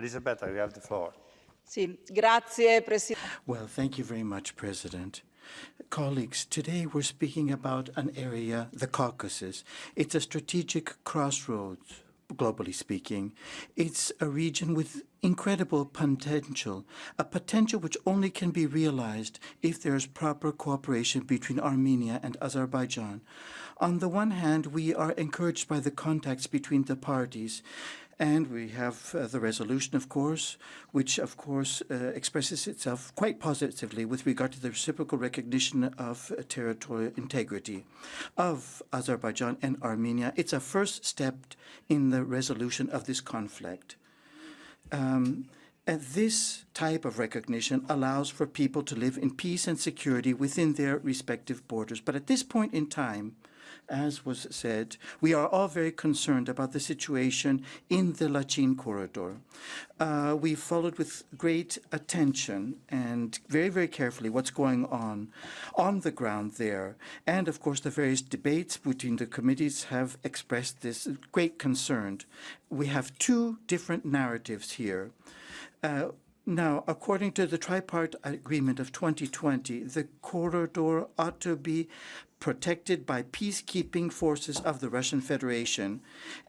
Elisabetta, you have the floor. Sì, grazie Presidente. Well, thank you very much, President. Colleagues, today we're speaking about an area, the Caucasus. It's a strategic crossroads, globally speaking. It's a region with incredible potential, a potential which only can be realized if there's proper cooperation between Armenia and Azerbaijan. On the one hand, we are encouraged by the contacts between the parties, and we have the resolution, of course, which, of course, expresses itself quite positively with regard to the reciprocal recognition of territorial integrity of Azerbaijan and Armenia. It's a first step in the resolution of this conflict. And this type of recognition allows for people to live in peace and security within their respective borders. But at this point in time, as was said, we are all very concerned about the situation in the Lachin corridor. We followed with great attention and very, very carefully what's going on the ground there. And, of course, the various debates between the committees have expressed this great concern. We have two different narratives here. Now, according to the tripartite agreement of 2020, the corridor ought to be protected by peacekeeping forces of the Russian Federation.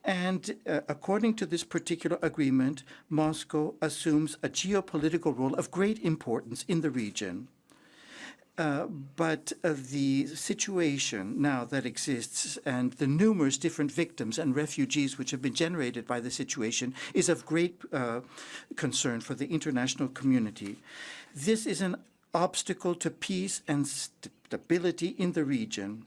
And according to this particular agreement, Moscow assumes a geopolitical role of great importance in the region. But the situation now that exists and the numerous different victims and refugees which have been generated by the situation is of great concern for the international community. This is an obstacle to peace and stability in the region.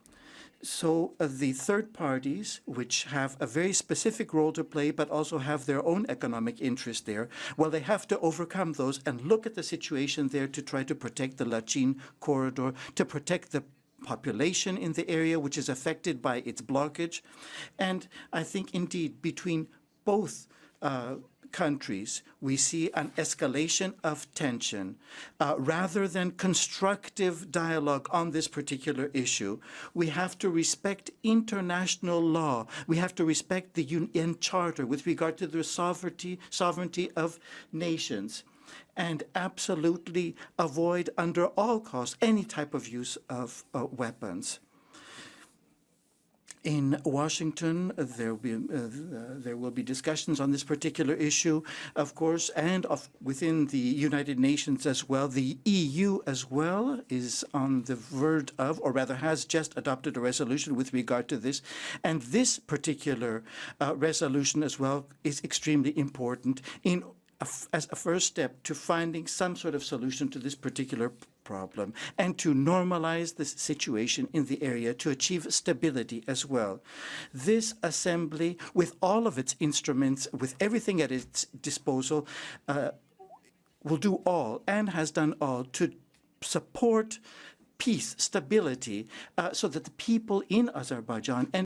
So the third parties, which have a very specific role to play, but also have their own economic interest there, well, they have to overcome those and look at the situation there to try to protect the Lachin corridor, to protect the population in the area, which is affected by its blockage. And I think, indeed, between both countries, we see an escalation of tension. Rather than constructive dialogue on this particular issue, we have to respect international law. We have to respect the UN Charter with regard to the sovereignty of nations, and absolutely avoid under all costs any type of use of weapons. In Washington, there will be discussions on this particular issue, of course, and within the United Nations as well. The EU as well is on the verge of, or rather has just adopted a resolution with regard to this. And this particular resolution as well is extremely important as a first step to finding some sort of solution to this particular problem and to normalize the situation in the area to achieve stability as well. This assembly, with all of its instruments, with everything at its disposal, will do all and has done all to support peace, stability, so that the people in Azerbaijan and